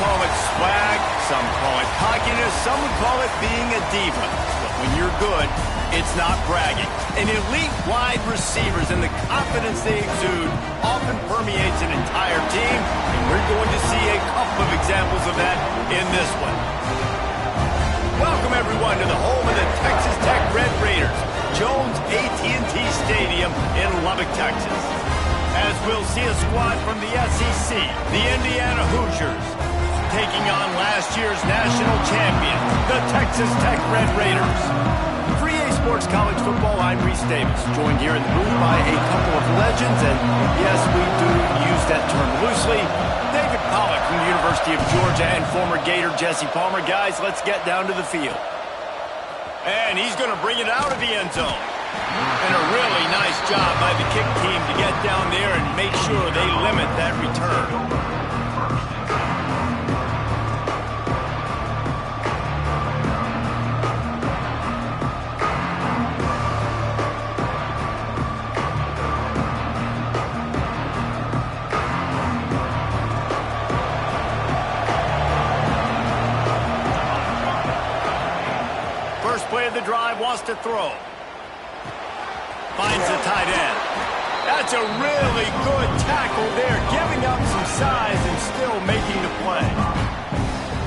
call it swag, some call it cockiness, some would call it being a diva. But when you're good, it's not bragging. An elite wide receivers and the confidence they exude often permeates an entire team, and we're going to see a couple of examples of that in this one. Welcome, everyone, to the home of the Texas Tech Red Raiders, Jones AT&T Stadium in Lubbock, Texas. As we'll see a squad from the SEC, the Indiana Hoosiers, taking on last year's national champion, the Texas Tech Red Raiders. For EA Sports College Football, I'm Reese Davis, joined here in the booth by a couple of legends, and yes, we do use that term loosely. David Pollack from the University of Georgia and former Gator Jesse Palmer. Guys, let's get down to the field. And he's going to bring it out of the end zone. And a really nice job by the kick team to get down there and make sure they limit that return. First play of the drive, wants to throw. Finds the tight end. That's a really good tackle there, giving up some size and still making the play.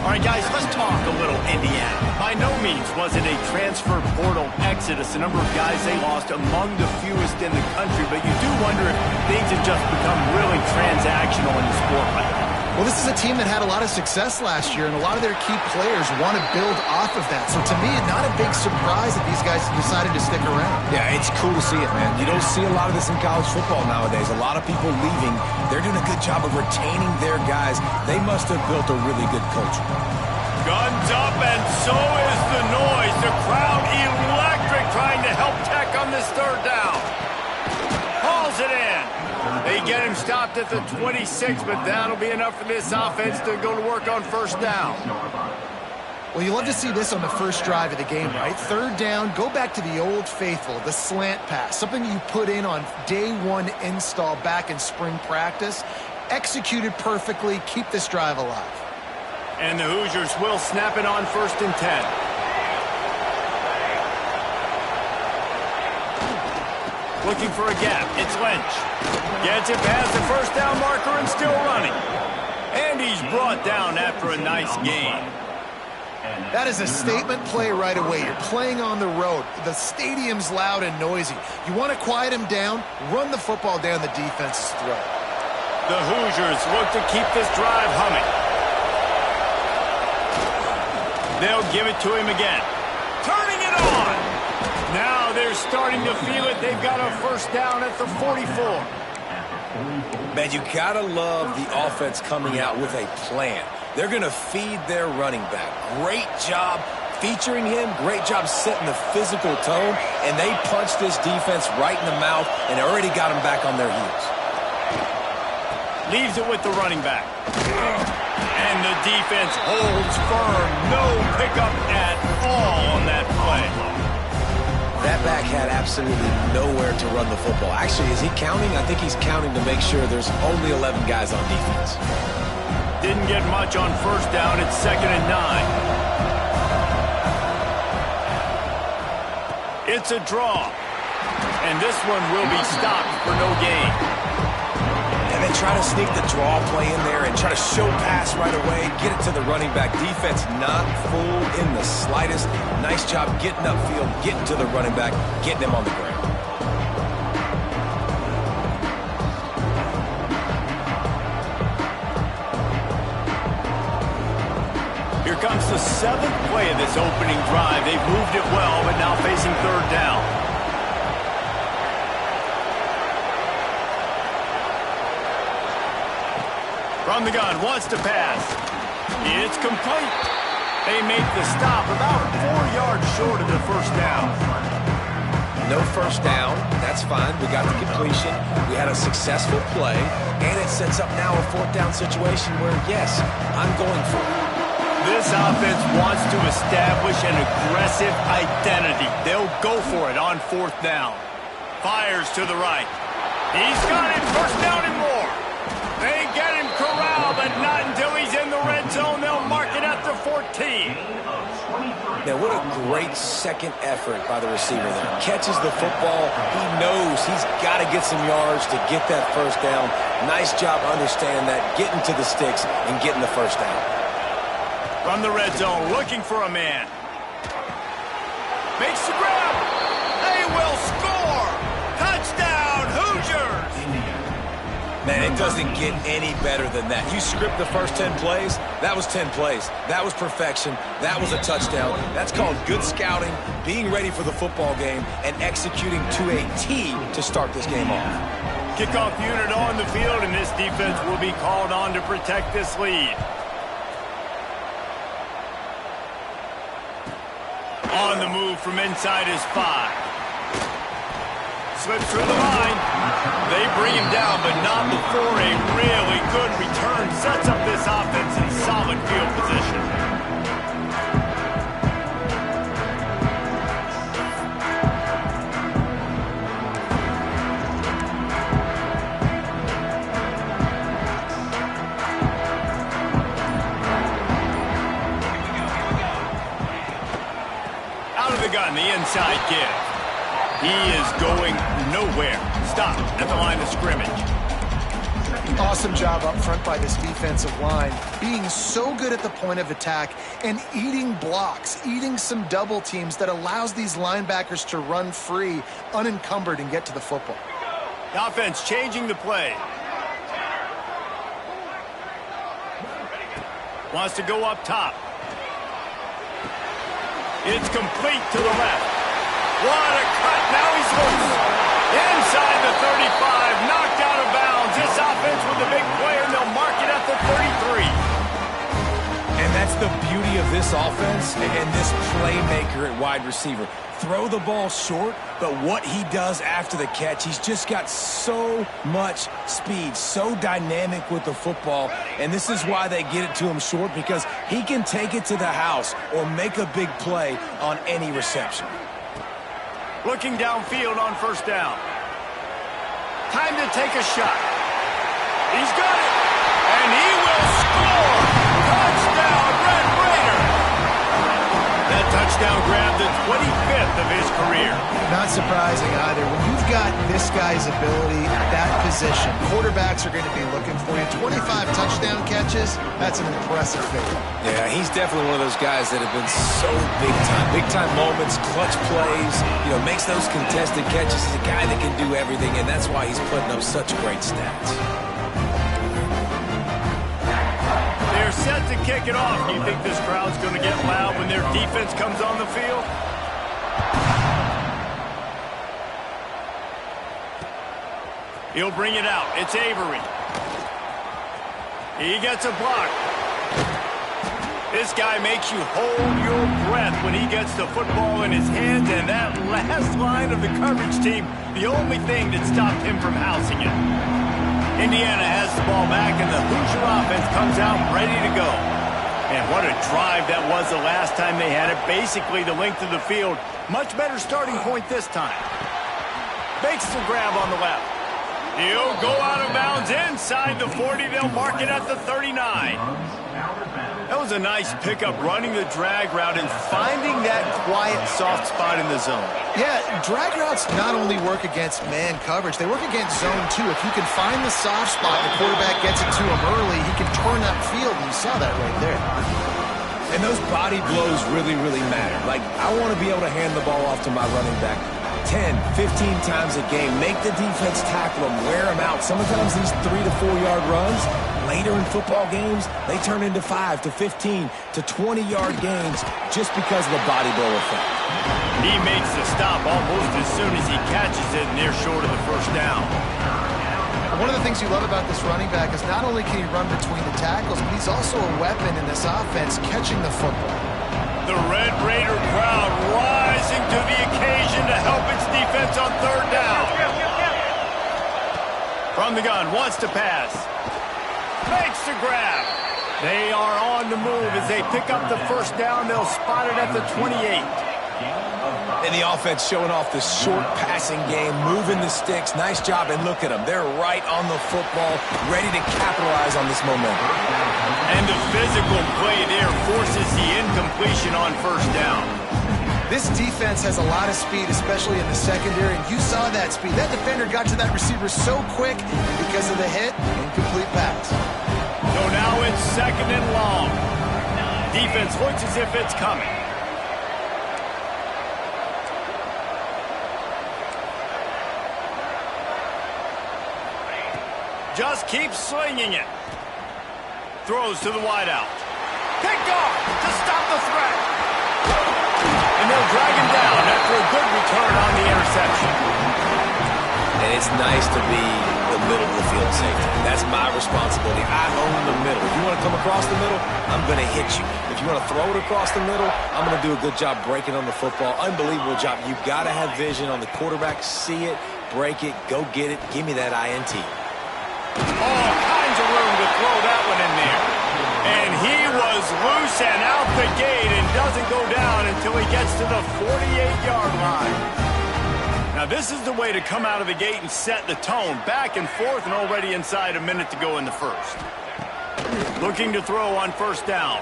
All right, guys, let's talk a little Indiana. By no means was it a transfer portal exodus. The number of guys they lost among the fewest in the country, but you do wonder if things have just become really transactional in the sport right now. Well, this is a team that had a lot of success last year, and a lot of their key players want to build off of that. So to me, not a big surprise that these guys decided to stick around. Yeah, it's cool to see it, man. You don't see a lot of this in college football nowadays. A lot of people leaving. They're doing a good job of retaining their guys. They must have built a really good culture. Guns up, and so is the noise. The crowd electric, trying to help Tech on this third down. Hauls it in. They get him stopped at the 26, but that'll be enough for this offense to go to work on first down. Well, you love to see this on the first drive of the game, right? Third down, go back to the old faithful, the slant pass, something you put in on day one install back in spring practice. Executed perfectly, keep this drive alive. And the Hoosiers will snap it on 1st and 10. Looking for a gap. It's Lynch. Gets it past the first down marker and still running. And he's brought down after a nice gain. That is a statement play right away. You're playing on the road. The stadium's loud and noisy. You want to quiet him down, run the football down the defense's throat. The Hoosiers look to keep this drive humming. They'll give it to him again. Turning it on. Now they're starting to feel it. They've got a first down at the 44. Man, you gotta love the offense coming out with a plan. They're gonna feed their running back. Great job featuring him. Great job setting the physical tone. And they punched this defense right in the mouth and already got them back on their heels. Leaves it with the running back. And the defense holds firm. No pickup at all on that play. That back had absolutely nowhere to run the football. Actually, is he counting? I think he's counting to make sure there's only 11 guys on defense. Didn't get much on first down. It's 2nd and 9. It's a draw. And this one will be stopped for no gain. And they try to sneak the draw play in there and try to show pass right away, get it to the running back. Defense not fooled in the slightest. Nice job getting upfield, getting to the running back, getting him on the ground. Here comes the 7th play of this opening drive. They've moved it well, but now facing third down. From the gun, wants to pass. It's complete. They make the stop about 4 yards short of the first down. No first down. That's fine. We got the completion. We had a successful play. And it sets up now a 4th down situation where, yes, I'm going for it. This offense wants to establish an aggressive identity. They'll go for it on 4th down. Fires to the right. He's got it. First down and more. They get him corralled, but not until he's in the red zone. Now, what a great second effort by the receiver there. Catches the football. He knows he's got to get some yards to get that first down. Nice job understanding that, getting to the sticks and getting the first down. From the red zone, looking for a man. Makes the grab. They will score. Touchdown, Hoosiers. Man, it doesn't get any better than that. You script the first 10 plays, that was 10 plays. That was perfection. That was a touchdown. That's called good scouting, being ready for the football game, and executing to a T to start this game off. Kickoff unit on the field, and this defense will be called on to protect this lead. On the move from inside his 5. Slips through the line. They bring him down, but not before a really good return sets up this offense in solid field position. Out of the gun, the inside give. He is going nowhere. Stop at the line of scrimmage. Awesome job up front by this defensive line, being so good at the point of attack and eating blocks, eating some double teams that allows these linebackers to run free, unencumbered, and get to the football. The offense changing the play. Wants to go up top. It's complete to the left. What a cut. Now he's loose. Inside the 35. Knocked out of bounds. This offense with a big player, and they'll mark it at the 33. And that's the beauty of this offense and this playmaker at wide receiver. Throw the ball short, but what he does after the catch, he's just got so much speed, so dynamic with the football, and this is why they get it to him short, because he can take it to the house or make a big play on any reception. Looking downfield on first down. Time to take a shot. He's got it. And he will score. Touchdown, Red Raider. That touchdown grabbed the 25th of his career. Not surprising either. When you've got this guy's ability at that position, quarterbacks are going to be looking for you. 25 touchdown catches, that's an impressive figure. Yeah, he's definitely one of those guys that have been so big time. Big time moments, clutch plays, makes those contested catches. He's a guy that can do everything, and that's why he's putting up such great stats. They're set to kick it off. Do you think this crowd's going to get loud when their defense comes on the field? He'll bring it out. It's Avery. He gets a block. This guy makes you hold your breath when he gets the football in his hands, and that last line of the coverage team, the only thing that stopped him from housing it. Indiana has the ball back, and the Hoosier offense comes out ready to go. And what a drive that was the last time they had it, basically the length of the field. Much better starting point this time. Makes the grab on the left. He'll go out of bounds inside the 40. They'll mark it at the 39. That was a nice pickup, running the drag route and finding that quiet, soft spot in the zone. Yeah, drag routes not only work against man coverage, they work against zone too. If you can find the soft spot, the quarterback gets it to him early, he can turn that field, and you saw that right there. And those body blows really, really matter. Like, I want to be able to hand the ball off to my running back 10, 15 times a game. Make the defense tackle them, wear them out. Sometimes these 3 to 4 yard runs, later in football games, they turn into 5 to 15 to 20 yard gains just because of the body blow effect. He makes the stop almost as soon as he catches it, and they're short of the first down. One of the things you love about this running back is not only can he run between the tackles, but he's also a weapon in this offense catching the football. The Red Raider crowd rising to the occasion to help its defense on third down. From the gun, wants to pass. Makes the grab. They are on the move as they pick up the first down. They'll spot it at the 28. And the offense showing off the short passing game, moving the sticks. Nice job, and look at them. They're right on the football, ready to capitalize on this momentum. And the physical play there forces the incompletion on first down. This defense has a lot of speed, especially in the secondary, and you saw that speed. That defender got to that receiver so quick, and because of the hit, incomplete pass. So now it's 2nd and long. Defense looks as if it's coming. Just keeps slinging it. Throws to the wideout. Picked off to stop the threat. And they'll drag him down after a good return on the interception. And it's nice to be the middle of the field safety. That's my responsibility. I own the middle. If you want to come across the middle, I'm going to hit you. If you want to throw it across the middle, I'm going to do a good job breaking on the football. Unbelievable job. You've got to have vision on the quarterback. See it, break it, go get it. Give me that INT. All kinds of room to throw that one in there. And he was loose and out the gate and doesn't go down until he gets to the 48-yard line. Now this is the way to come out of the gate and set the tone. Back and forth and already inside a minute to go in the first. Looking to throw on first down.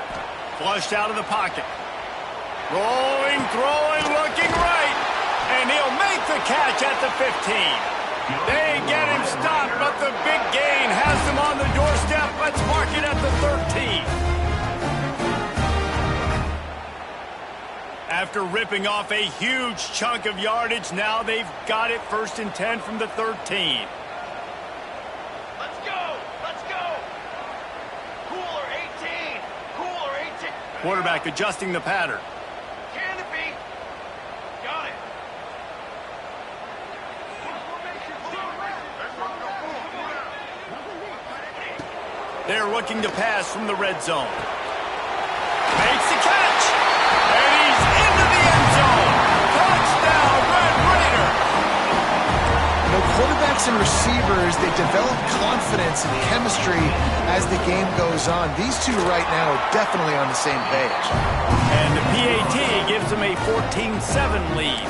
Flushed out of the pocket. Rolling, throwing, looking right. And he'll make the catch at the 15. They get him stopped, but the big gain has them on the doorstep. Let's mark it at the 13. After ripping off a huge chunk of yardage, now they've got it 1st and 10 from the 13. Let's go! Let's go! Cooler 18! Cooler 18! Quarterback adjusting the pattern. Canopy! Got it! They're looking to pass from the red zone. Makes the catch! And he's into the end zone! Touchdown, Red Raider! You know, quarterbacks and receivers, they develop confidence and chemistry as the game goes on. These two right now are definitely on the same page. And the PAT gives them a 14-7 lead.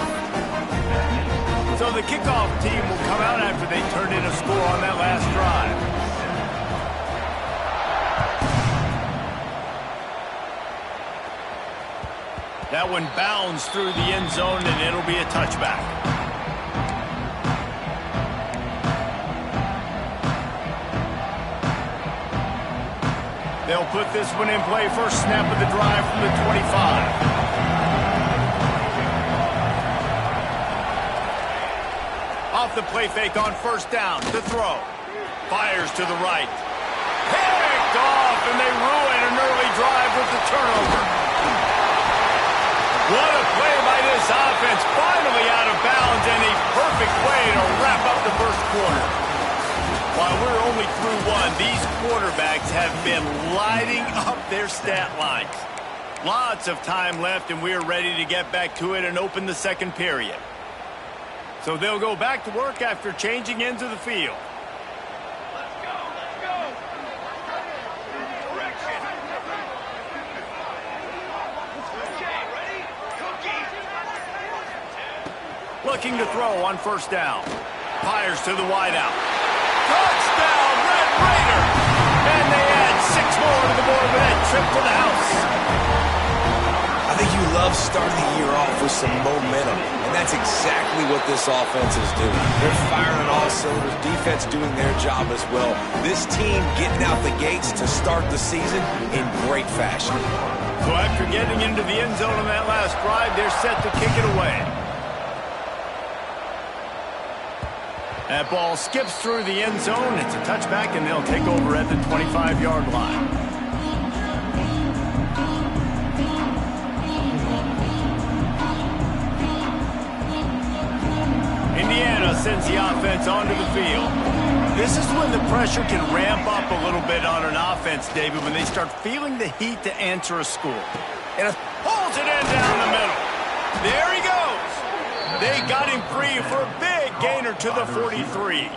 So the kickoff team will come out after they turned in a score on that last drive. That one bounds through the end zone, and it'll be a touchback. They'll put this one in play. First snap of the drive from the 25. Off the play fake on first down. To throw. Fires to the right. Picked off, and they ruin an early drive with the turnover. What a play by this offense. Finally out of bounds, and a perfect way to wrap up the first quarter. While we're only through one, these quarterbacks have been lighting up their stat lines. Lots of time left, and we're ready to get back to it and open the second period. So they'll go back to work after changing into the field. Let's go! Let's go! Direction! Okay, ready? Cookie! Looking to throw on first down. Fires to the wideout. Touchdown, Red Raider! And they add 6 more to the board with that trip to the house. I think you love starting the year off with some momentum, and that's exactly what this offense is doing. They're firing on all cylinders, defense doing their job as well. This team getting out the gates to start the season in great fashion. So after getting into the end zone on that last drive, they're set to kick it away. That ball skips through the end zone. It's a touchback, and they'll take over at the 25-yard line. Indiana sends the offense onto the field. This is when the pressure can ramp up a little bit on an offense, David, when they start feeling the heat to answer a score. And it pulls it in down the middle. There he goes. They got him free for a big gainer to the 43.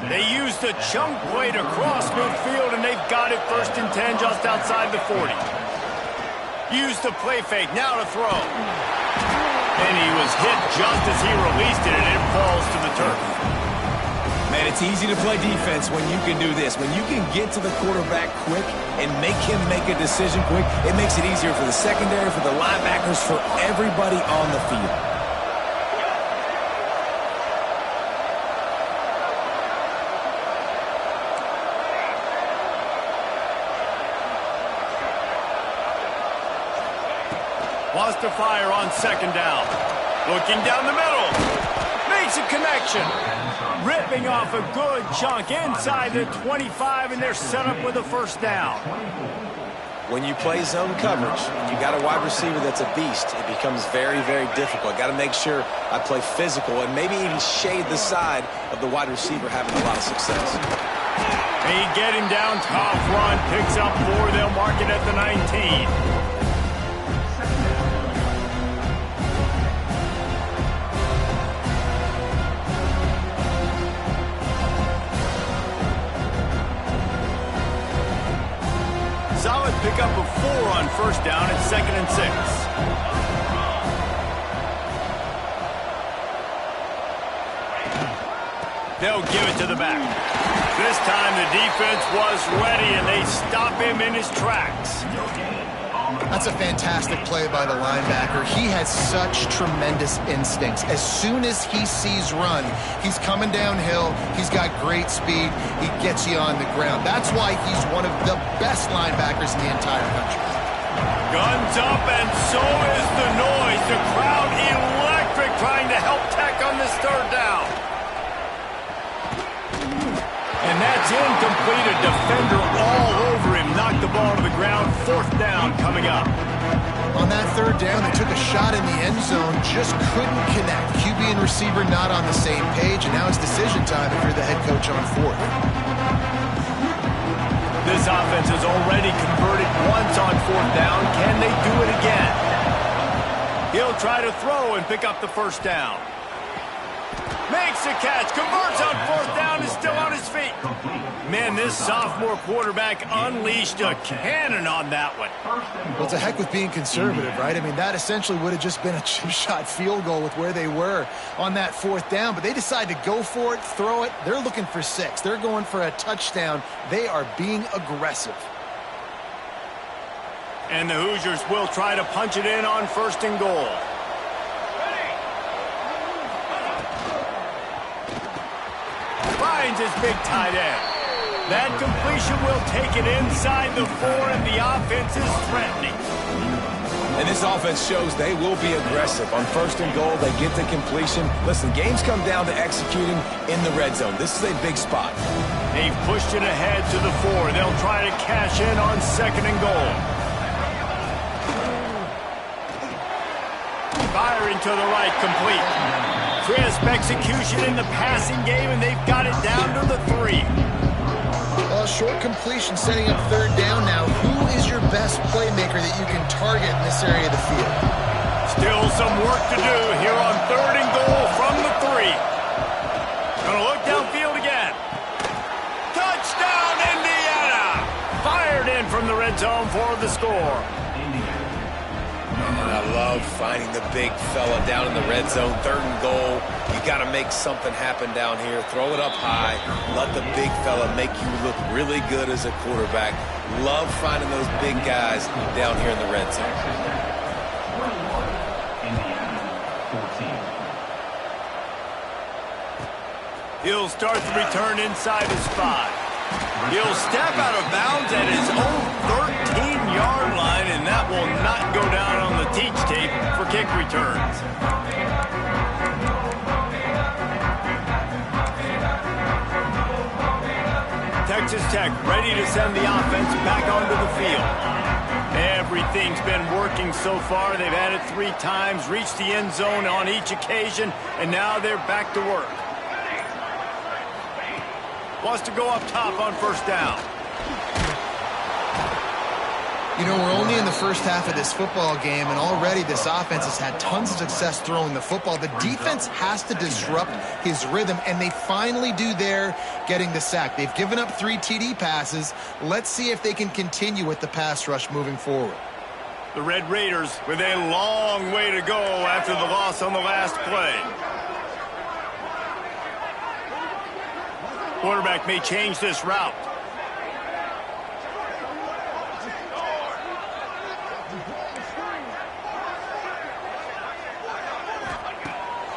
They used the chunk play to cross midfield, and they've got it 1st and 10 just outside the 40. Use the play fake, now to throw. And he was hit just as he released it, and it falls to the turf. Man, it's easy to play defense when you can do this. When you can get to the quarterback quick and make him make a decision quick, it makes it easier for the secondary, for the linebackers, for everybody on the field. Wants to fire on second down. Looking down the middle. Makes a connection. Ripping off a good chunk inside the 25, and they're set up with a first down. When you play zone coverage, you got a wide receiver that's a beast. It becomes very, very difficult. Got to make sure I play physical and maybe even shade the side of the wide receiver having a lot of success. He get him down, top run, picks up 4. They'll mark it at the 19. Solid pickup of 4 on first down at 2nd and 6. They'll give it to the back. This time the defense was ready, and they stop him in his tracks. That's a fantastic play by the linebacker. He has such tremendous instincts. As soon as he sees run, he's coming downhill. He's got great speed. He gets you on the ground. That's why he's one of the best linebackers in the entire country. Guns up, and so is the noise. The crowd electric, trying to help Tech on this third down. And that's incomplete. A defender all over him. Knocked the ball to the ground. 4th down coming up. On that third down, they took a shot in the end zone, just couldn't connect. QB and receiver not on the same page, and now it's decision time if you're the head coach on 4th. This offense has already converted once on 4th down. Can they do it again? He'll try to throw and pick up the first down. Makes a catch, converts on 4th down, is still on his feet. Man, this sophomore quarterback unleashed a cannon on that one. Well, it's a heck with being conservative, right? I mean, that essentially would have just been a chip shot field goal with where they were on that 4th down, but they decide to go for it, throw it. They're looking for 6. They're going for a touchdown. They are being aggressive. And the Hoosiers will try to punch it in on 1st and goal. Finds his big tight end. That completion will take it inside the 4, and the offense is threatening. And this offense shows they will be aggressive. On 1st and goal, they get the completion. Listen, games come down to executing in the red zone. This is a big spot. They've pushed it ahead to the 4. They'll try to cash in on 2nd and goal. Firing to the right, complete. Crisp execution in the passing game, and they've got it down to the 3. Short completion setting up 3rd down now. Who is your best playmaker that you can target in this area of the field? Still some work to do here on 3rd and goal from the 3. Gonna look downfield again. Touchdown, Indiana! Fired in from the red zone for the score. And I love finding the big fella down in the red zone. 3rd and goal. You got to make something happen down here. Throw it up high. Let the big fella make you look really good as a quarterback. Love finding those big guys down here in the red zone. He'll start the return inside his 5. He'll step out of bounds at his own 13-yard line, and that will not go down on the teach tape for kick returns. Texas Tech ready to send the offense back onto the field. Everything's been working so far. They've had it 3 times, reached the end zone on each occasion, and now they're back to work. Wants to go up top on 1st down. You know, we're only in the first half of this football game, and already this offense has had tons of success throwing the football. The defense has to disrupt his rhythm, and they finally do there, getting the sack. They've given up 3 TD passes. Let's see if they can continue with the pass rush moving forward. The Red Raiders with a long way to go after the loss on the last play. Quarterback may change this route.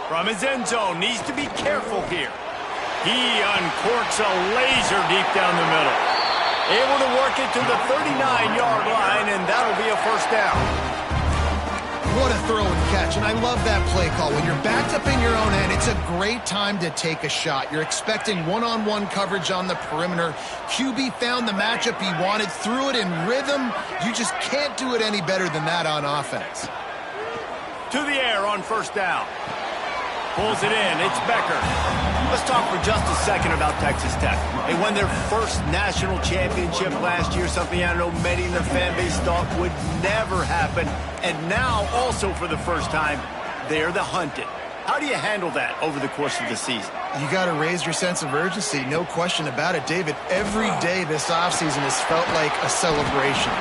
From his end zone, needs to be careful here. He uncorks a laser deep down the middle. Able to work it to the 39-yard line, and that'll be a first down. What a throw and catch, and I love that play call. When you're backed up in your own end, it's a great time to take a shot. You're expecting one-on-one coverage on the perimeter. QB found the matchup he wanted, threw it in rhythm. You just can't do it any better than that on offense. To the air on first down. Pulls it in. It's Becker. Let's talk for just a second about Texas Tech. They won their first national championship last year, something I know many in the fan base thought would never happen. And now, also for the first time, they're the hunted. How do you handle that over the course of the season? You got to raise your sense of urgency, no question about it, David. Every day this offseason has felt like a celebration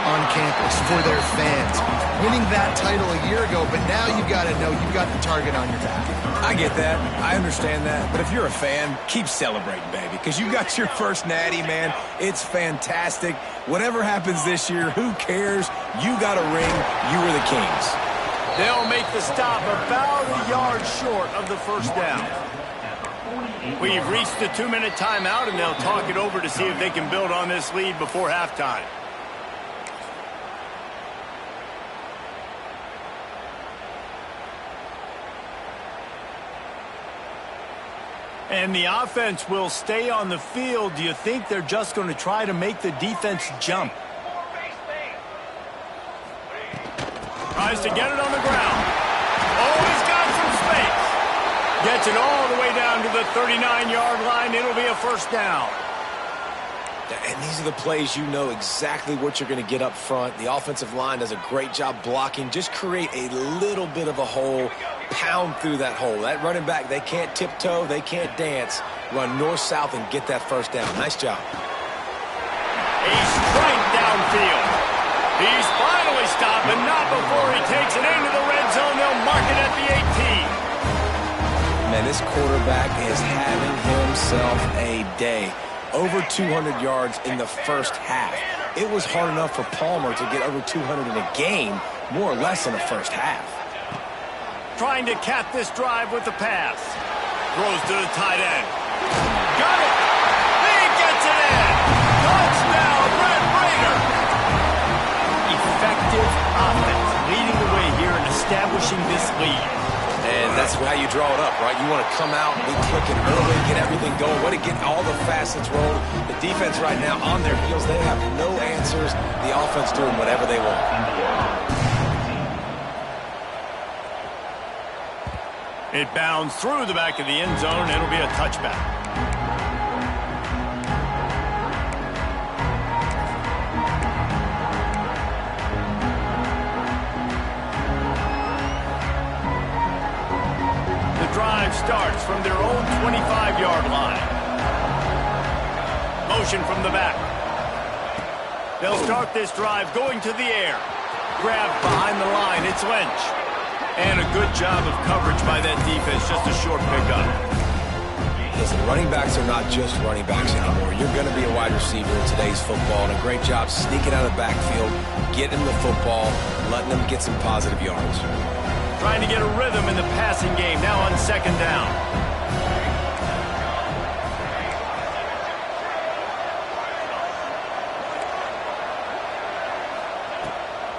on campus for their fans. Winning that title a year ago, but now you've got to know you've got the target on your back. I get that. I understand that. But if you're a fan, keep celebrating, baby, because you got your first natty, man. It's fantastic. Whatever happens this year, who cares? You got a ring. You were the Kings. They'll make the stop about a yard short of the first down. We've reached the 2-minute timeout, and they'll talk it over to see if they can build on this lead before halftime. And the offense will stay on the field. Do you think they're just going to try to make the defense jump? Tries to get it on the ground. Oh, he's got some space. Gets it all the way down to the 39-yard line. It'll be a first down. And these are the plays you know exactly what you're going to get up front. The offensive line does a great job blocking. Just create a little bit of a hole. Pound through that hole. That running back, they can't tiptoe. They can't dance. Run north-south and get that first down. Nice job. A strike downfield. He's finally stopped, but not before he takes it into the red zone. They'll mark it at the 18. Man, this quarterback is having himself a day. Over 200 yards in the first half. It was hard enough for Palmer to get over 200 in a game, more or less in the first half. Trying to cap this drive with the pass. Throws to the tight end. Got it! He gets it in! Touchdown, Red Raider! Effective offense, leading the way here and establishing this lead. And that's how you draw it up, right? You want to come out, be clicking early, get everything going. Want to get all the facets rolled. The defense right now on their heels, they have no answers. The offense doing whatever they want. It bounds through the back of the end zone. It'll be a touchback. The drive starts from their own 25-yard line. Motion from the back. They'll start this drive going to the air. Grabbed behind the line. It's Lynch. And a good job of coverage by that defense. Just a short pickup. Listen, running backs are not just running backs anymore. You're going to be a wide receiver in today's football. And a great job sneaking out of the backfield, getting the football, letting them get some positive yards. Trying to get a rhythm in the passing game. Now on second down.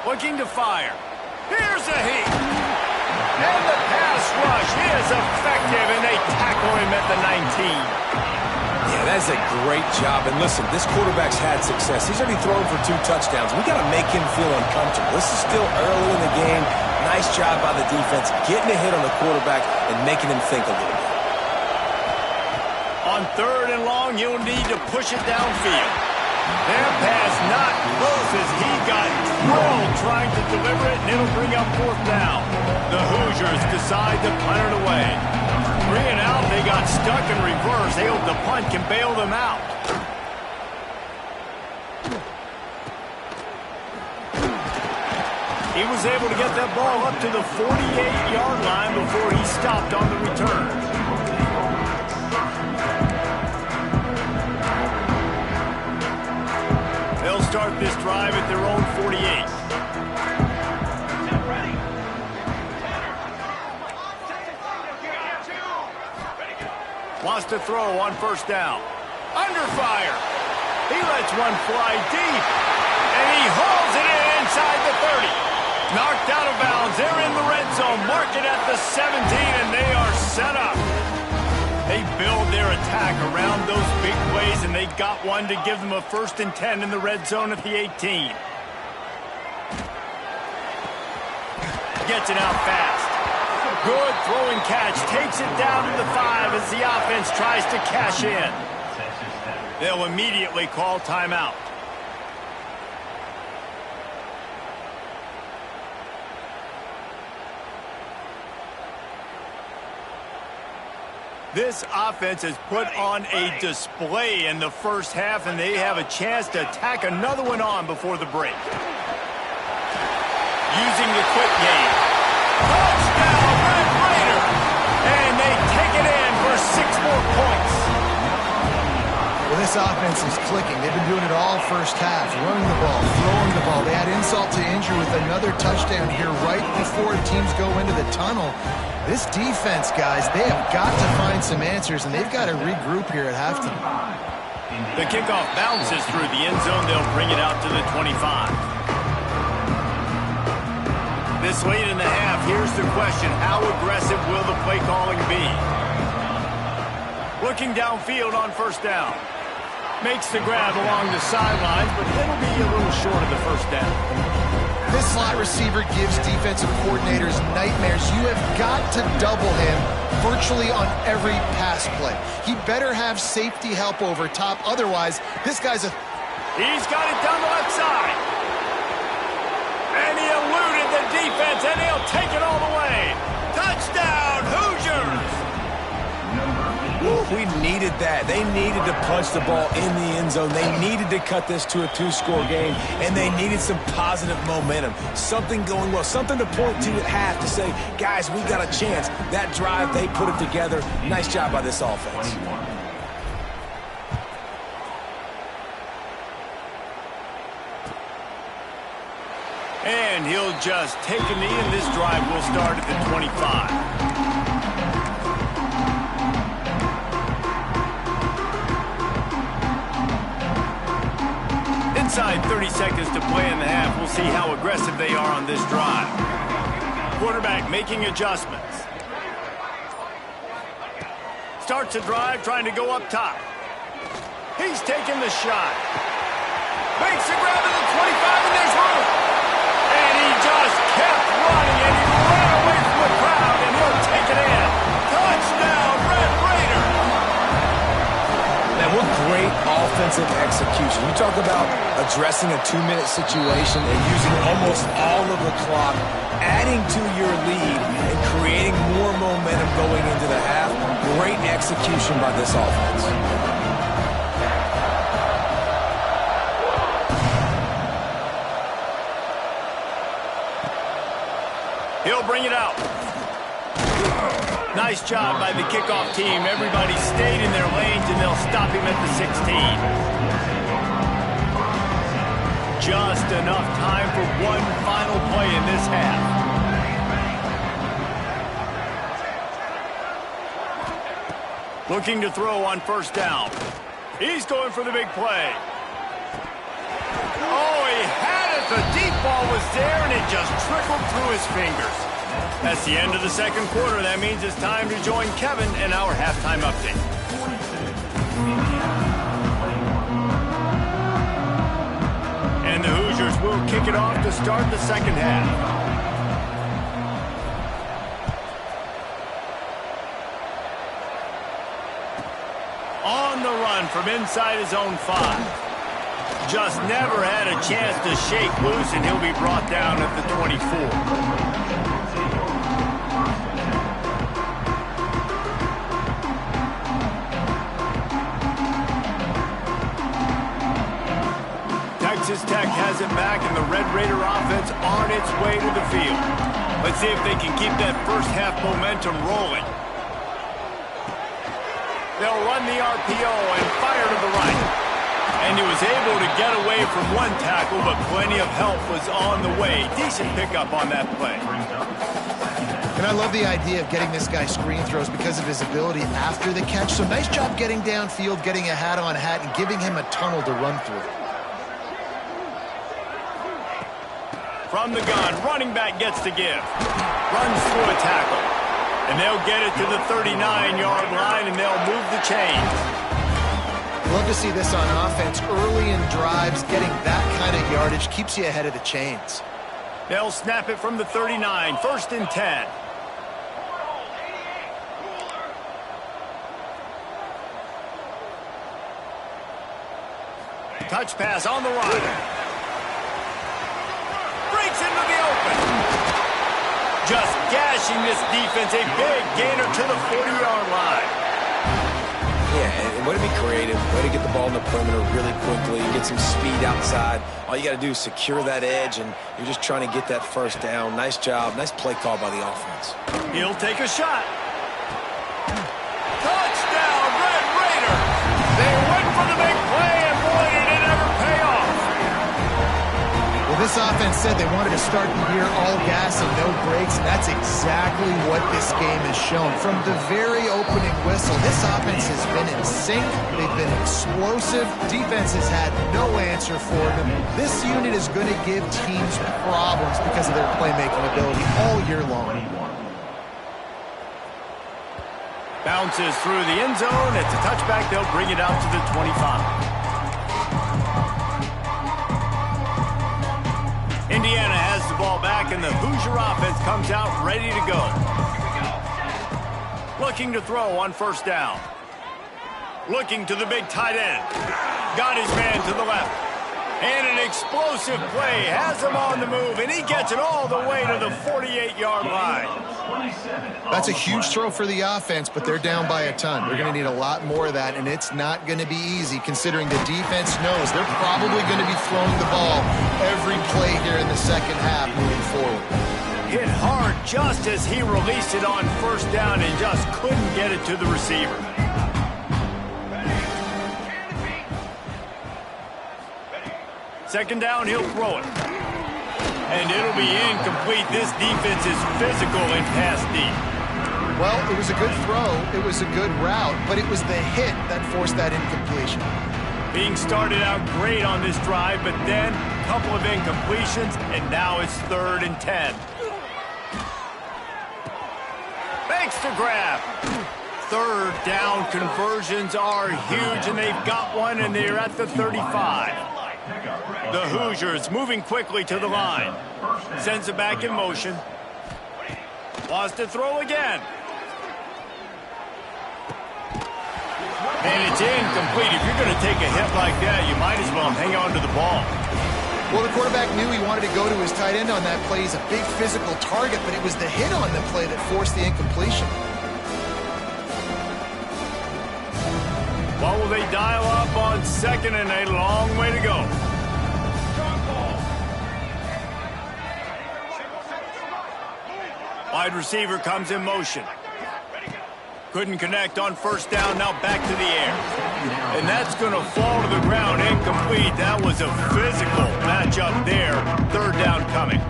Looking to fire. Here's a heat. And the pass rush is effective, and they tackle him at the 19. Yeah, that's a great job. And listen, this quarterback's had success. He's already thrown for 2 touchdowns. We got to make him feel uncomfortable. This is still early in the game. Nice job by the defense, getting a hit on the quarterback and making him think a little bit. On third and long, he'll need to push it downfield. That pass not close as he got drilled trying to deliver it, and it'll bring up fourth down. The Hoosiers decide to punt it away. 3 and out, they got stuck in reverse. They hope the punt can bail them out. He was able to get that ball up to the 48-yard line before he stopped on the return. They'll start this drive at their own 48. Wants to throw on first down. Under fire. He lets one fly deep. And he hauls it in inside the 30. Knocked out of bounds. They're in the red zone. Mark it at the 17, and they are set up. They build their attack around those big plays, and they got one to give them a 1st and 10 in the red zone at the 18. Gets it out fast. Good throwing catch. Takes it down to the 5 as the offense tries to cash in. They'll immediately call timeout. This offense has put on a display in the first half, and they have a chance to tack another one on before the break. Using the quick game. Touchdown, Red Raider! And they take it in for 6 more points. Well, this offense is clicking. They've been doing it all first half, running the ball, throwing the ball. They had insult to injury with another touchdown here right before teams go into the tunnel. This defense, guys, they have got to find some answers, and they've got to regroup here at halftime. The kickoff bounces through the end zone. They'll bring it out to the 25. This late in the half, here's the question. How aggressive will the play calling be? Looking downfield on first down. Makes the grab along the sidelines, but it'll be a little short of the first down. This slot receiver gives defensive coordinators nightmares. You have got to double him virtually on every pass play. He better have safety help over top. Otherwise, this guy's a... He's got it down the left side. And he eluded the defense, and he'll take it all the way. Touchdown, Hoosiers! We needed that. They needed to punch the ball in the end zone. They needed to cut this to a 2-score game, and they needed some positive momentum. Something going well, something to point to at half to say, guys, we got a chance. That drive, they put it together. Nice job by this offense. And he'll just take a knee, and this drive will start at the 25. Inside 30 seconds to play in the half. We'll see how aggressive they are on this drive. Quarterback making adjustments. Starts a drive trying to go up top. He's taking the shot. Makes a grab at the 25, and there's room. And he just kept running, and he ran away from the crowd, and he'll take it in. Touchdown, Red Raider! Man, what great offensive execution. You talk about addressing a 2-minute situation and using almost all of the clock, adding to your lead and creating more momentum going into the half. Great execution by this offense. He'll bring it out. Nice job by the kickoff team. Everybody stayed in their lanes, and they'll stop him at the 16. Just enough time for one final play in this half. Looking to throw on first down. He's going for the big play. Oh, he had it. The deep ball was there, and it just trickled through his fingers. That's the end of the second quarter. That means it's time to join Kevin in our halftime update. And the Hoosiers will kick it off to start the second half. On the run from inside his own 5. Just never had a chance to shake loose, and he'll be brought down at the 24. Texas Tech has it back, and the Red Raider offense on its way to the field. Let's see if they can keep that first half momentum rolling. They'll run the RPO and fire to the right. And he was able to get away from one tackle, but plenty of help was on the way. Decent pickup on that play. And I love the idea of getting this guy screen throws because of his ability after the catch. So nice job getting downfield, getting a hat-on-hat, and giving him a tunnel to run through. From the gun, running back gets to give. Runs through a tackle. And they'll get it to the 39-yard line, and they'll move the chains. Love to see this on offense. Early in drives, getting that kind of yardage keeps you ahead of the chains. They'll snap it from the 39, 1st and 10. Touch pass on the run. Breaks into the open. Just gashing this defense. A big gainer to the 40-yard line. Yeah, and way to be creative, way to get the ball in the perimeter really quickly, get some speed outside. All you got to do is secure that edge, and you're just trying to get that first down. Nice job. Nice play call by the offense. He'll take a shot. Touchdown, Red Raider. They went for the big play, and boy, did it ever pay off. Well, this offense said they wanted to start the year all gas and no brakes, and that's exactly what this game has shown. From the very opening whistle, this offense has been in sync. They've been explosive. Defense has had no answer for them. This unit is going to give teams problems because of their playmaking ability all year long. Bounces through the end zone. It's a touchback. They'll bring it out to the 25. Indiana has the ball back, and the Hoosier offense comes out ready to go. Looking to throw on 1st down. Looking to the big tight end. Got his man to the left. And an explosive play has him on the move, and he gets it all the way to the 48-yard line. That's a huge throw for the offense, but they're down by a ton. They're going to need a lot more of that, and it's not going to be easy considering the defense knows they're probably going to be throwing the ball every play here in the second half moving forward. Hit hard just as he released it on 1st down and just couldn't get it to the receiver. Second down, he'll throw it. And it'll be incomplete. This defense is physical and pass deep. Well, it was a good throw. It was a good route, but it was the hit that forced that incompletion. Being started out great on this drive, but then a couple of incompletions, and now it's 3rd and 10. Makes the grab. 3rd down conversions are huge, and they've got one, and they're at the 35. The Hoosiers moving quickly to the line. Sends it back in motion. Wants to throw again. And it's incomplete. If you're going to take a hit like that, you might as well hang on to the ball. Well, the quarterback knew he wanted to go to his tight end on that play. He's a big physical target, but it was the hit on the play that forced the incompletion. What will they dial up on 2nd and a long way to go? Wide receiver comes in motion. Couldn't connect on 1st down, now back to the air. And that's going to fall to the ground, incomplete. That was a physical matchup there. 3rd down coming.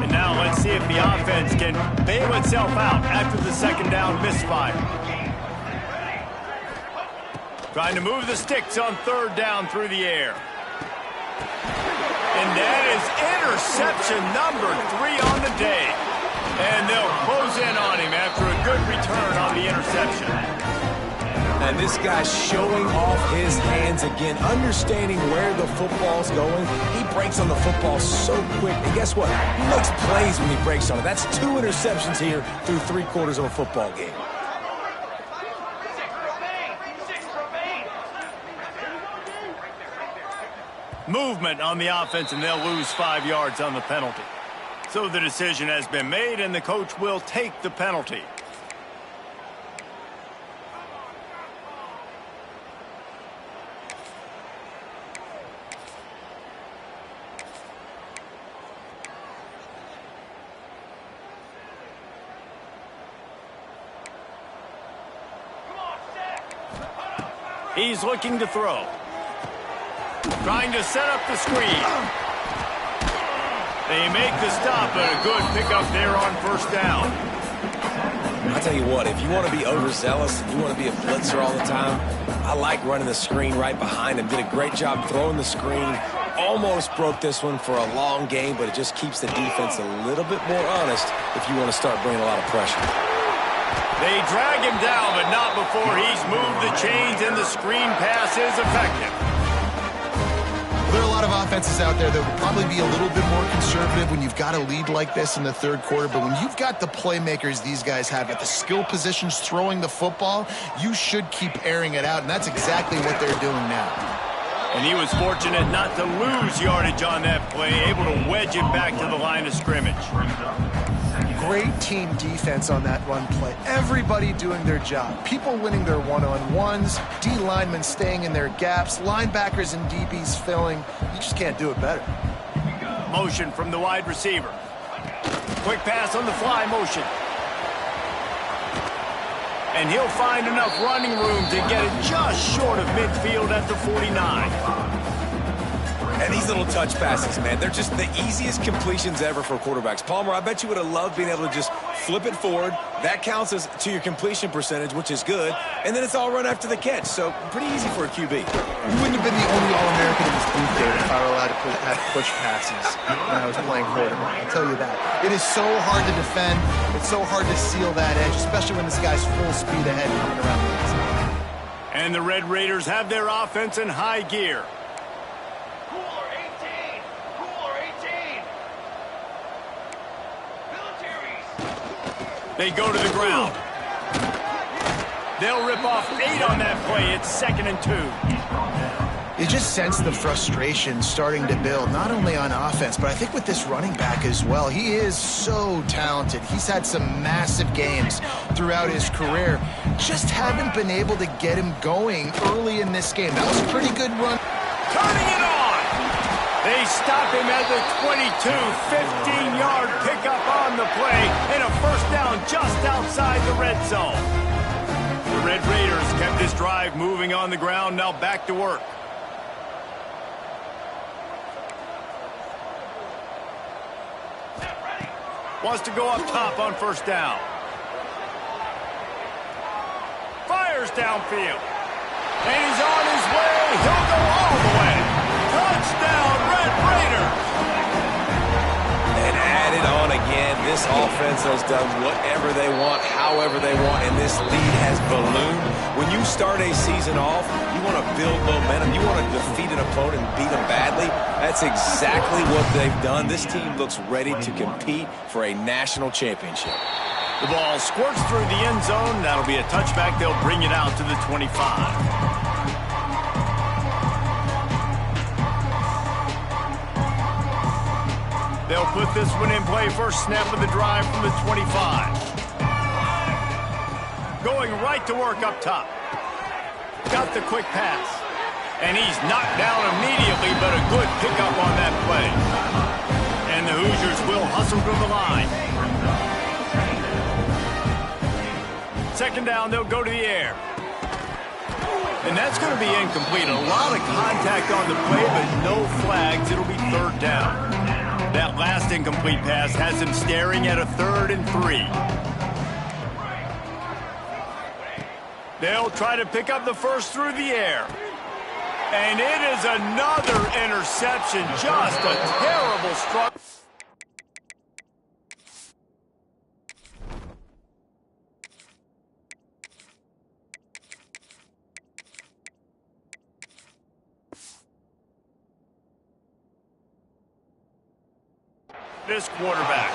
And now let's see if the offense can bail itself out after the 2nd down misfire. Trying to move the sticks on 3rd down through the air. And that is interception number 3 on the day. And they'll close in on him after a good return on the interception. And this guy's showing off his hands again, understanding where the football's going. He breaks on the football so quick. And guess what? He makes plays when he breaks on it. That's 2 interceptions here through 3/4 of a football game. Movement on the offense, and they'll lose 5 yards on the penalty. So the decision has been made, and the coach will take the penalty. He's looking to throw. Trying to set up the screen. They make the stop, but a good pickup there on first down. I'll tell you what, if you want to be overzealous and you want to be a blitzer all the time, I like running the screen right behind him. Did a great job throwing the screen. Almost broke this one for a long game, but it just keeps the defense a little bit more honest if you want to start bringing a lot of pressure. They drag him down, but not before he's moved the chains, and the screen pass is effective. There are a lot of offenses out there that would probably be a little bit more conservative when you've got a lead like this in the third quarter. But when you've got the playmakers these guys have at the skill positions throwing the football, you should keep airing it out, and that's exactly what they're doing now. And he was fortunate not to lose yardage on that play, able to wedge it back to the line of scrimmage. Great team defense on that run play. Everybody doing their job. People winning their one-on-ones, D linemen staying in their gaps, linebackers and DBs filling. You just can't do it better. Motion from the wide receiver. Quick pass on the fly motion. And he'll find enough running room to get it just short of midfield at the 49. And these little touch passes, man, they're just the easiest completions ever for quarterbacks. Palmer, I bet you would have loved being able to just flip it forward. That counts as to your completion percentage, which is good. And then it's all run after the catch. So pretty easy for a QB. You wouldn't have been the only All-American in this booth there if I were allowed to have push passes when I was playing quarterback. I'll tell you that. It is so hard to defend. It's so hard to seal that edge, especially when this guy's full speed ahead coming around the inside. And the Red Raiders have their offense in high gear. Cooler 18! Cooler 18! Militaries! They go to the ground. They'll rip off 8 on that play. It's 2nd and 2. You just sense the frustration starting to build, not only on offense, but I think with this running back as well. He is so talented. He's had some massive games throughout his career. Just haven't been able to get him going early in this game. That was a pretty good run. Turning it on! They stop him at the 22. 15-yard pickup on the play, and a first down just outside the red zone. The Red Raiders kept this drive moving on the ground, now back to work. Wants to go up top on first down. Fires downfield. And he's on his way. He'll go all the way. Touchdown, Red Raiders. And add it on again. This offense has done whatever they want, however they want, and this lead has ballooned. When you start a season off, you want to build momentum. You want to defeat an opponent and beat them badly. That's exactly what they've done. This team looks ready to compete for a national championship. The ball squirts through the end zone. That'll be a touchback. They'll bring it out to the 25. They'll put this one in play. First snap of the drive from the 25. Going right to work up top. Got the quick pass. And he's knocked down immediately, but a good pickup on that play. And the Hoosiers will hustle to the line. Second down, they'll go to the air. And that's going to be incomplete. A lot of contact on the play, but no flags. It'll be third down. That last incomplete pass has him staring at a 3rd and 3. They'll try to pick up the first through the air. And it is another interception. Just a terrible strike. This quarterback.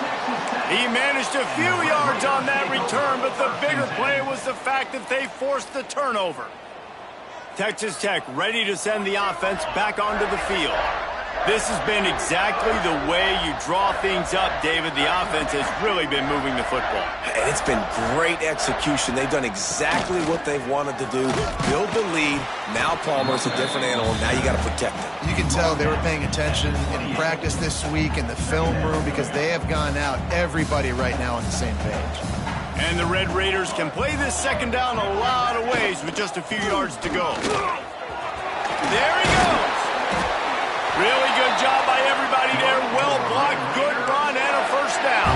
He managed a few yards on that return, but the bigger play was the fact that they forced the turnover. Texas Tech ready to send the offense back onto the field. This has been exactly the way you draw things up, David. The offense has really been moving the football. And it's been great execution. They've done exactly what they've wanted to do. Build the lead. Now Palmer's a different animal. Now you got to protect him. You can tell they were paying attention in practice this week in the film room because they have gone out, everybody right now on the same page. And the Red Raiders can play this second down a lot of ways with just a few yards to go. There he goes. Really good job by everybody there. Well blocked, good run, and a first down.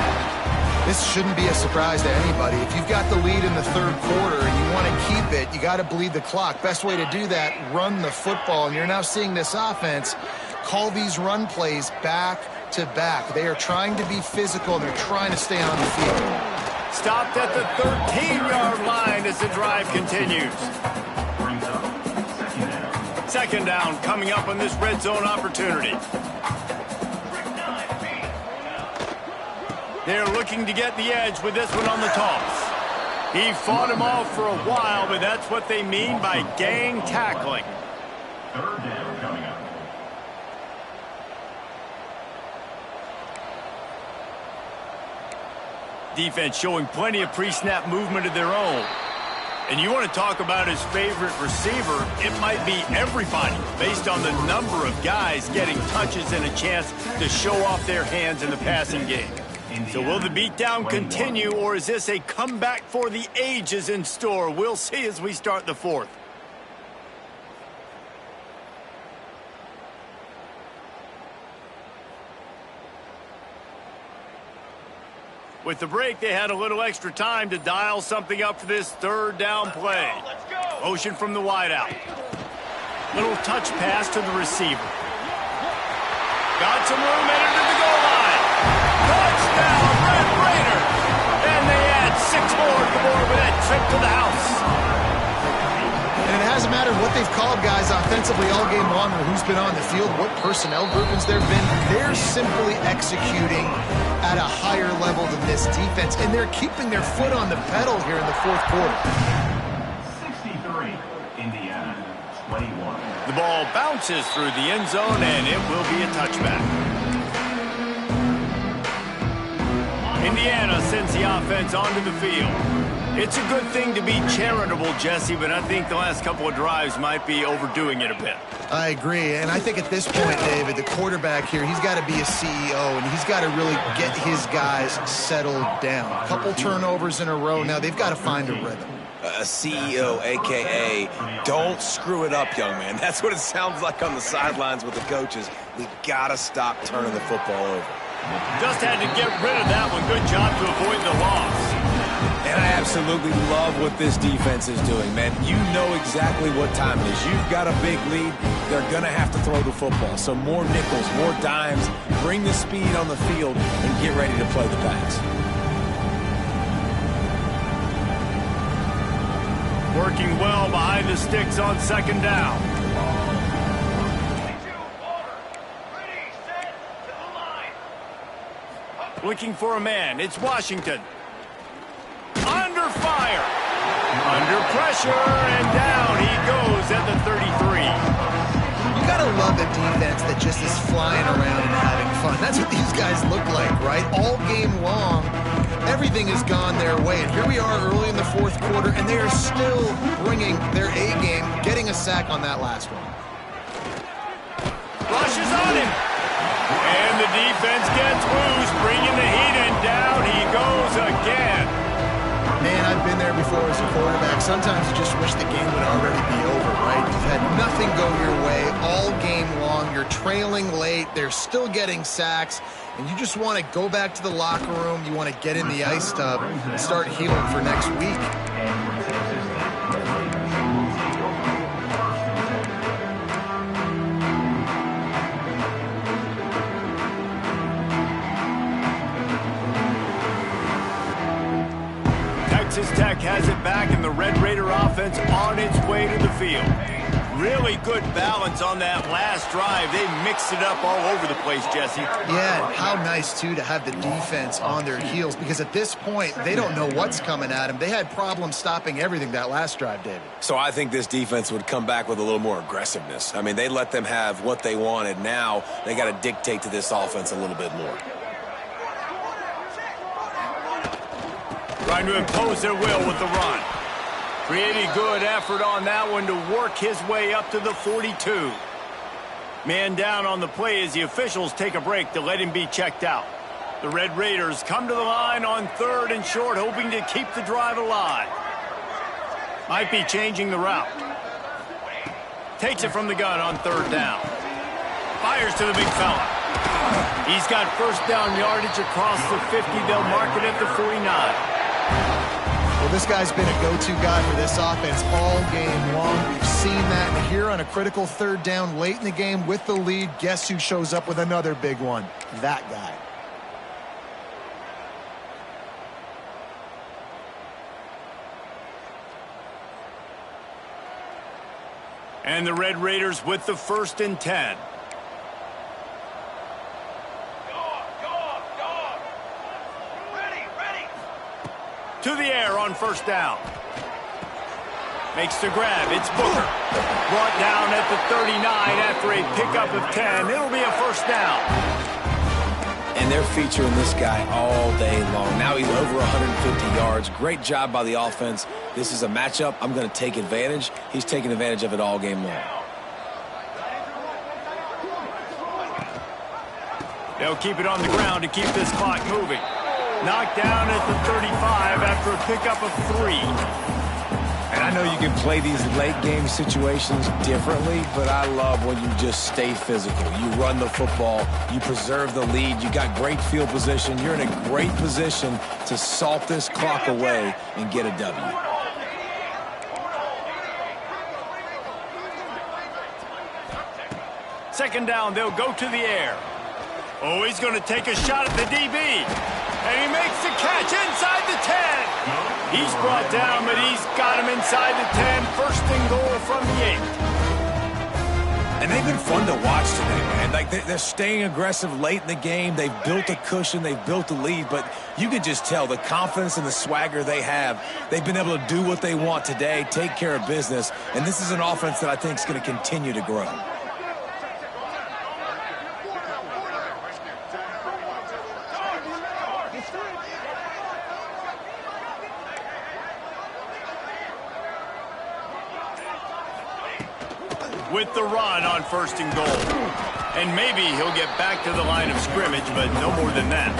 This shouldn't be a surprise to anybody. If you've got the lead in the third quarter and you want to keep it, you got to bleed the clock. Best way to do that, run the football. And you're now seeing this offense call these run plays back to back. They are trying to be physical, and they're trying to stay on the field. Stopped at the 13-yard line as the drive continues. Second down coming up on this red zone opportunity. They're looking to get the edge with this one on the toss. He fought him off for a while, but that's what they mean by gang tackling. Third down coming up. Defense showing plenty of pre-snap movement of their own. And you want to talk about his favorite receiver, it might be everybody based on the number of guys getting touches and a chance to show off their hands in the passing game. So will the beatdown continue, or is this a comeback for the ages in store? We'll see as we start the fourth. With the break, they had a little extra time to dial something up for this third down play. Motion from the wideout. Little touch pass to the receiver. Got some room headed to the goal line. Touchdown, Red Raiders! And they add 6 more to the board with that trip to the house. And it hasn't mattered what they've called guys offensively all game long or who's been on the field, what personnel groupings there have been. They're simply executing at a higher level than this defense, and they're keeping their foot on the pedal here in the fourth quarter. 63, Indiana, 21. The ball bounces through the end zone, and it will be a touchback. Indiana sends the offense onto the field. It's a good thing to be charitable, Jesse, but I think the last couple of drives might be overdoing it a bit. I agree, and I think at this point, David, the quarterback here, he's got to be a CEO, and he's got to really get his guys settled down. A couple turnovers in a row. Now they've got to find a rhythm. A CEO, a.k.a. don't screw it up, young man. That's what it sounds like on the sidelines with the coaches. We've got to stop turning the football over. Just had to get rid of that one. Good job to avoid the loss. And I absolutely love what this defense is doing, man. You know exactly what time it is. You've got a big lead. They're going to have to throw the football. So more nickels, more dimes. Bring the speed on the field and get ready to play the pass. Working well behind the sticks on second down. Looking for a man. It's Washington. Under fire. Under pressure, and down he goes at the 33. You got to love a defense that just is flying around and having fun. That's what these guys look like, right? All game long, everything has gone their way. And here we are early in the fourth quarter, and they are still bringing their A game, getting a sack on that last one. Rushes on him. And the defense gets loose, bringing the heat, and down he goes again. Man, I've been there before as a quarterback. Sometimes you just wish the game would already be over, right? You've had nothing go your way all game long. You're trailing late. They're still getting sacks. And you just want to go back to the locker room. You want to get in the ice tub and start healing for next week. Texas Tech has it back, and the Red Raider offense on its way to the field. Really good balance on that last drive. They mixed it up all over the place, Jesse. Yeah, how nice, too, to have the defense on their heels, because at this point, they don't know what's coming at them. They had problems stopping everything that last drive, David. So I think this defense would come back with a little more aggressiveness. I mean, they let them have what they wanted. Now they got to dictate to this offense a little bit more. Trying to impose their will with the run. Pretty good effort on that one to work his way up to the 42. Man down on the play as the officials take a break to let him be checked out. The Red Raiders come to the line on 3rd and short, hoping to keep the drive alive. Might be changing the route. Takes it from the gun on 3rd down. Fires to the big fella. He's got first down yardage across the 50. They'll mark it at the 49. Well, this guy's been a go-to guy for this offense all game long. We've seen that here on a critical 3rd down late in the game with the lead. Guess who shows up with another big one? That guy. And the Red Raiders with the 1st and 10. To the air on 1st down. Makes the grab. It's Booker. Brought down at the 39 after a pickup of 10. It'll be a 1st down. And they're featuring this guy all day long. Now he's over 150 yards. Great job by the offense. This is a matchup. I'm going to take advantage. He's taking advantage of it all game long. They'll keep it on the ground to keep this clock moving. Knocked down at the 35 after a pickup of 3. And I know you can play these late game situations differently, but I love when you just stay physical. You run the football, you preserve the lead, you got great field position, you're in a great position to salt this clock away and get a W. Second down, they'll go to the air. Oh, he's going to take a shot at the DB. And he makes the catch inside the 10. He's brought down, but he's got him inside the 10. 1st and goal from the 8. And they've been fun to watch today, man. Like, they're staying aggressive late in the game. They've built a cushion. They've built a lead. But you can just tell the confidence and the swagger they have. They've been able to do what they want today, take care of business. And this is an offense that I think is going to continue to grow. With the run on 1st and goal. And maybe he'll get back to the line of scrimmage, but no more than that.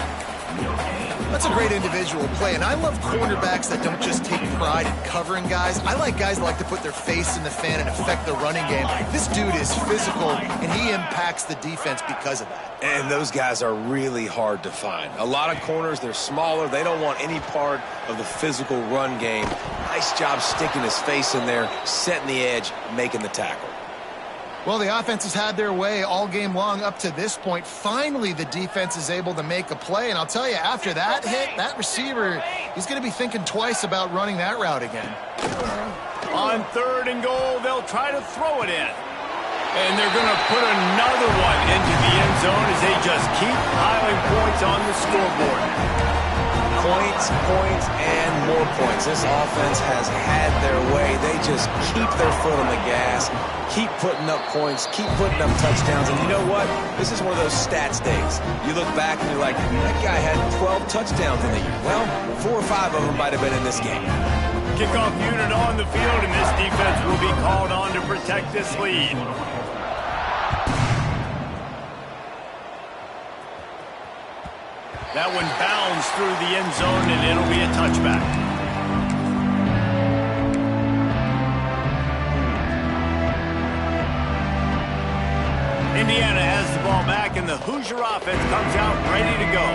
That's a great individual play, and I love cornerbacks that don't just take pride in covering guys. I like guys that like to put their face in the fan and affect the running game. This dude is physical, and he impacts the defense because of that. And those guys are really hard to find. A lot of corners, they're smaller. They don't want any part of the physical run game. Nice job sticking his face in there, setting the edge, making the tackle. Well, the offense has had their way all game long up to this point. Finally, the defense is able to make a play. And I'll tell you, after that hit, that receiver, he's going to be thinking twice about running that route again. On 3rd and goal, they'll try to throw it in. And they're going to put another one into the end zone as they just keep piling points on the scoreboard. Points, points, and more points. This offense has had their way. They just keep their foot on the gas, keep putting up points, keep putting up touchdowns. And you know what? This is one of those stats days. You look back and you're like, that guy had 12 touchdowns in the year. Well, 4 or 5 of them might have been in this game. Kickoff unit on the field, and this defense will be called on to protect this lead. That one bounds through the end zone, and it'll be a touchback. Indiana has the ball back, and the Hoosier offense comes out ready to go.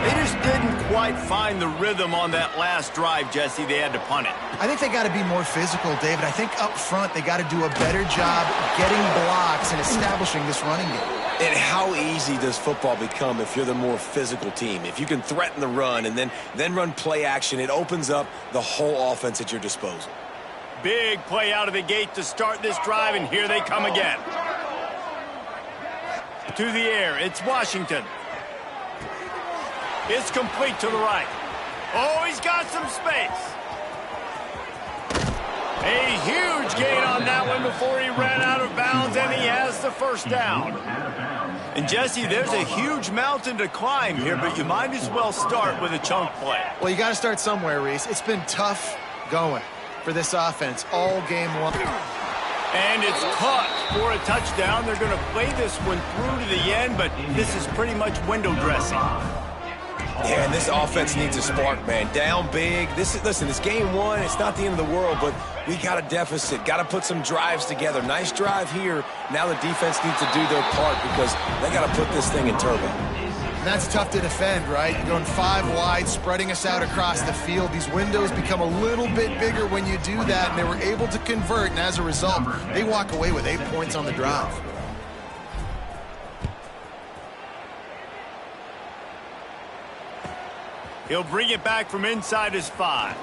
They just didn't quite find the rhythm on that last drive, Jesse. They had to punt it. I think they got to be more physical, David. I think up front they got to do a better job getting blocks and establishing this running game. And how easy does football become if you're the more physical team? If you can threaten the run and then run play action, it opens up the whole offense at your disposal. Big play out of the gate to start this drive, and here they come again. To the air, it's Washington. It's complete to the right. Oh, he's got some space. A huge gain on that one before he ran out of bounds, and he has the 1st down. And, Jesse, there's a huge mountain to climb here, but you might as well start with a chunk play. Well, you got to start somewhere, Reese. It's been tough going for this offense all game long. And it's caught for a touchdown. They're going to play this one through to the end, but this is pretty much window dressing. Yeah, and this offense needs a spark, man. Down big. Listen, it's game one. It's not the end of the world, but we got a deficit. Got to put some drives together. Nice drive here. Now the defense needs to do their part because they got to put this thing in turbo. And that's tough to defend, right? You're going 5 wide, spreading us out across the field. These windows become a little bit bigger when you do that, and they were able to convert, and as a result, they walk away with 8 points on the drive. He'll bring it back from inside his 5.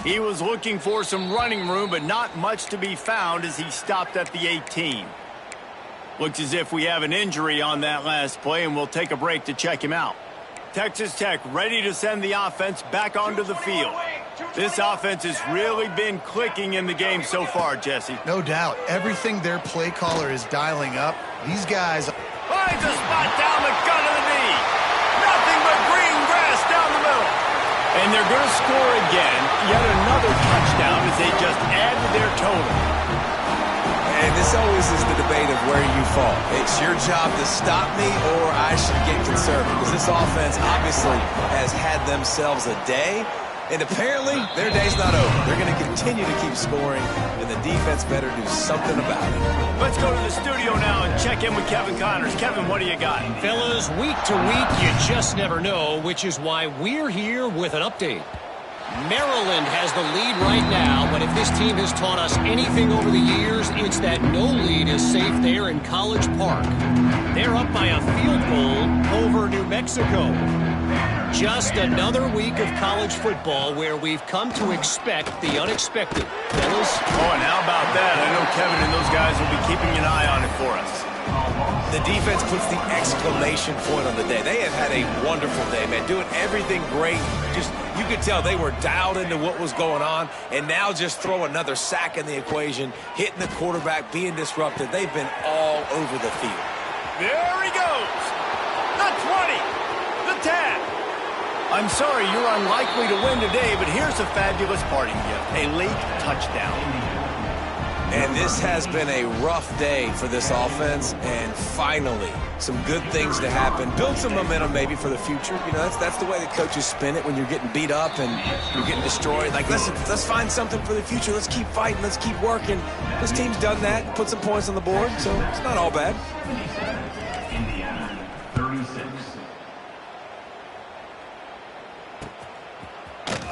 He was looking for some running room, but not much to be found as he stopped at the 18. Looks as if we have an injury on that last play, and we'll take a break to check him out. Texas Tech ready to send the offense back onto the field. This offense has really been clicking in the game so far, Jesse. No doubt. Everything their play caller is dialing up, these guys... Finds a spot down the gun of the knee. Nothing but green grass down the middle. And they're going to score again. Yet another touchdown as they just add to their total. And this always is the debate of where you fall. It's your job to stop me or I should get conservative. Because this offense obviously has had themselves a day. And apparently their day's not over. They're going to continue to keep scoring. And the defense better do something about it. Let's go to the studio now and check in with Kevin Connors. Kevin, what do you got? Fellas, week to week, you just never know, which is why we're here with an update. Maryland has the lead right now, but if this team has taught us anything over the years, it's that no lead is safe there in College Park. They're up by a field goal over New Mexico. Just another week of college football where we've come to expect the unexpected. Fellas? Oh, and how about that? I know Kevin and those guys will be keeping an eye on it for us. The defense puts the exclamation point on the day. They have had a wonderful day, man, doing everything great. Just, you could tell they were dialed into what was going on, and now just throw another sack in the equation, hitting the quarterback, being disrupted. They've been all over the field. There he goes. The 20. The 10. I'm sorry you're unlikely to win today, but here's a fabulous parting gift. A late touchdown. And this has been a rough day for this offense, and finally, some good things to happen. Build some momentum maybe for the future. You know, that's the way the coaches spin it when you're getting beat up and you're getting destroyed. Like, listen, let's find something for the future. Let's keep fighting. Let's keep working. This team's done that, put some points on the board, so it's not all bad. Indiana, 36.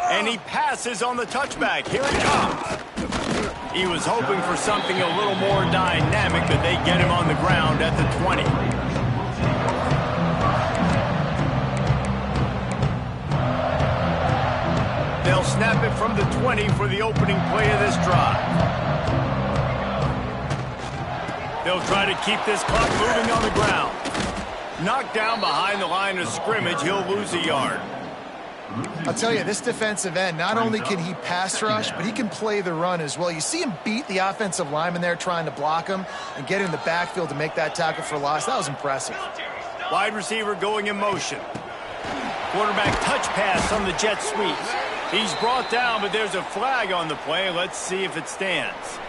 And he passes on the touchback. Here he comes. He was hoping for something a little more dynamic, but they get him on the ground at the 20. They'll snap it from the 20 for the opening play of this drive. They'll try to keep this clock moving on the ground. Knocked down behind the line of scrimmage, he'll lose a yard. I'll tell you, this defensive end, not only can he pass rush, but he can play the run as well. You see him beat the offensive lineman there trying to block him and get in the backfield to make that tackle for loss. That was impressive. Wide receiver going in motion. Quarterback touch pass on the jet sweeps. He's brought down, but there's a flag on the play. Let's see if it stands.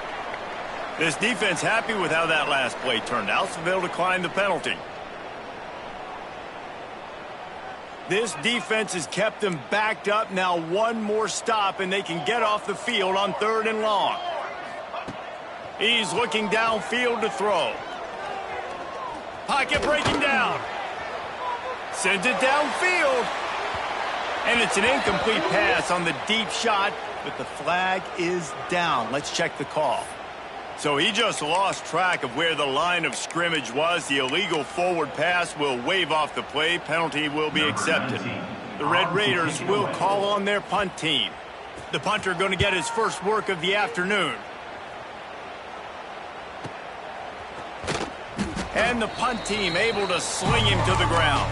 This defense happy with how that last play turned out, so they'll decline the penalty. This defense has kept them backed up. Now one more stop, and they can get off the field on 3rd and long. He's looking downfield to throw. Pocket breaking down. Sends it downfield. And it's an incomplete pass on the deep shot, but the flag is down. Let's check the call. So he just lost track of where the line of scrimmage was. The illegal forward pass will wave off the play. Penalty will be accepted. The Red Raiders will call on their punt team. The punter going to get his first work of the afternoon. And the punt team able to sling him to the ground.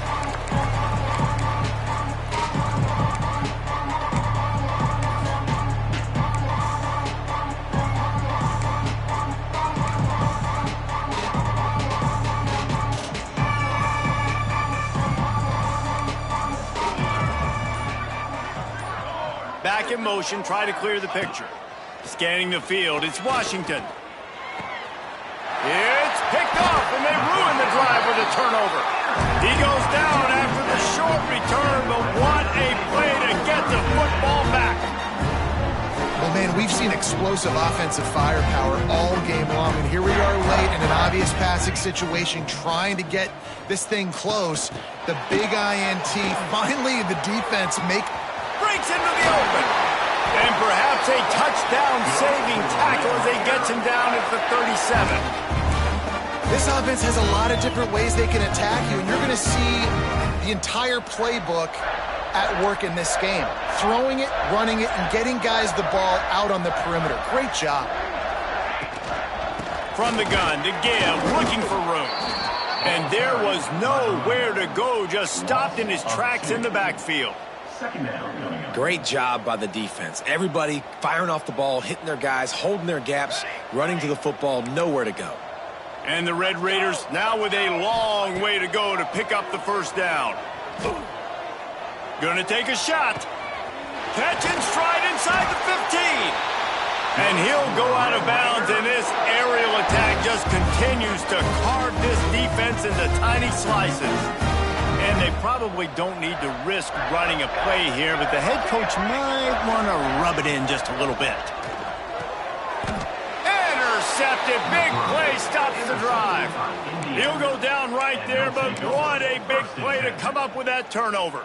Back in motion, try to clear the picture. Scanning the field, it's Washington. It's picked off, and they ruin the drive with a turnover. He goes down after the short return, but what a play to get the football back. Well, man, we've seen explosive offensive firepower all game long, and here we are late in an obvious passing situation trying to get this thing close. The big INT, finally the defense breaks into the open. And perhaps a touchdown-saving tackle as he gets him down at the 37. This offense has a lot of different ways they can attack you, and you're going to see the entire playbook at work in this game. Throwing it, running it, and getting guys the ball out on the perimeter. Great job. From the gun to give, looking for room. And there was nowhere to go, just stopped in his tracks in the backfield. Great job by the defense. Everybody firing off the ball, hitting their guys, holding their gaps, running to the football, nowhere to go. And the Red Raiders now with a long way to go to pick up the first down. Gonna take a shot. Catch and stride inside the 15. And he'll go out of bounds, and this aerial attack just continues to carve this defense into tiny slices. And they probably don't need to risk running a play here, but the head coach might want to rub it in just a little bit. Intercepted. Big play stops the drive. He'll go down right there, but what a big play to come up with that turnover.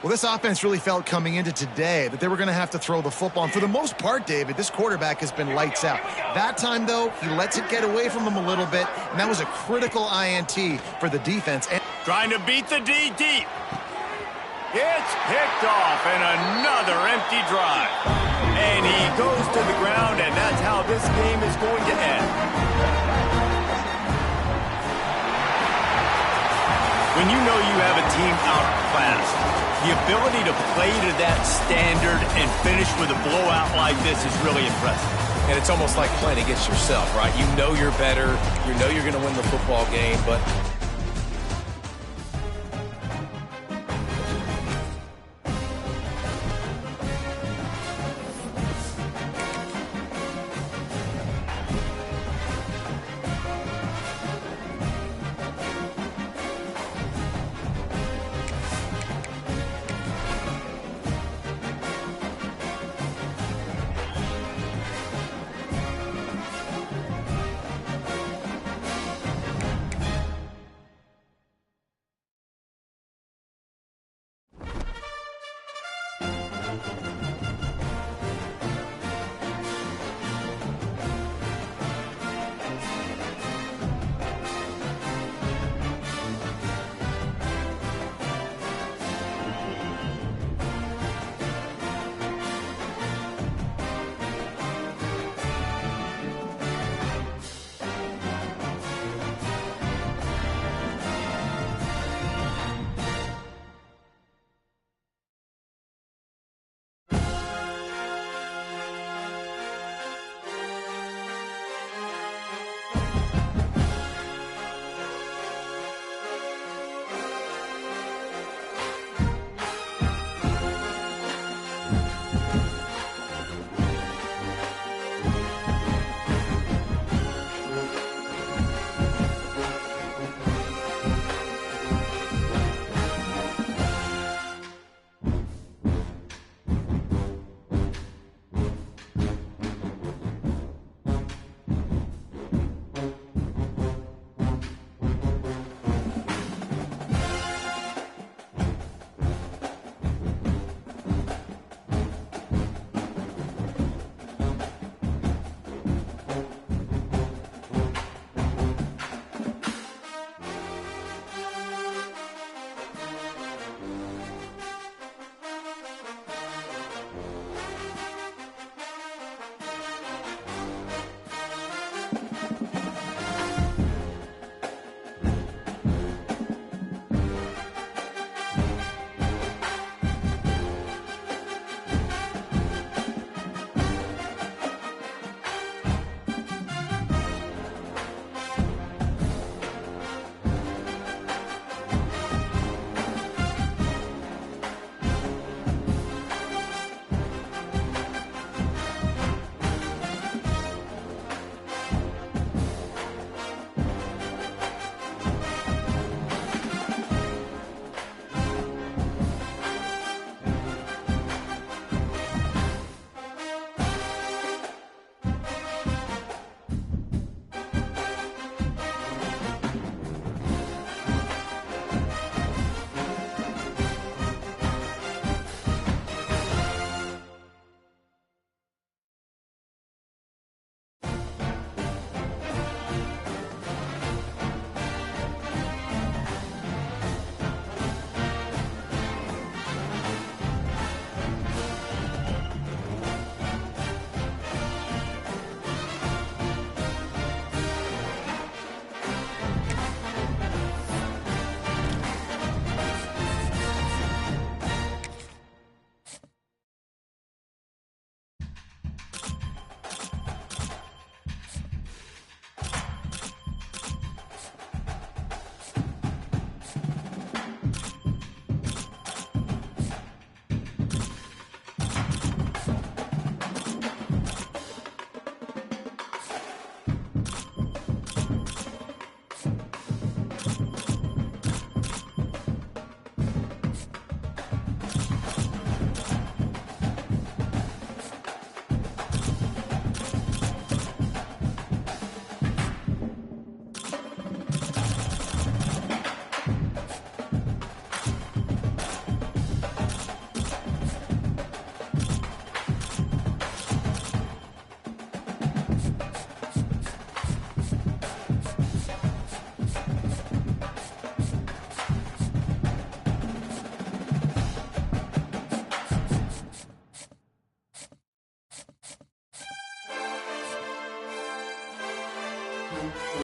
Well, this offense really felt coming into today that they were going to have to throw the football. And for the most part, David, this quarterback has been lights out. That time, though, he lets it get away from him a little bit, and that was a critical INT for the defense. Trying to beat the D deep. It's picked off, and another empty drive. And he goes to the ground, and that's how this game is going to end. When you know you have a team outclassed, the ability to play to that standard and finish with a blowout like this is really impressive. And it's almost like playing against yourself, right? You know you're better. You know you're going to win the football game, but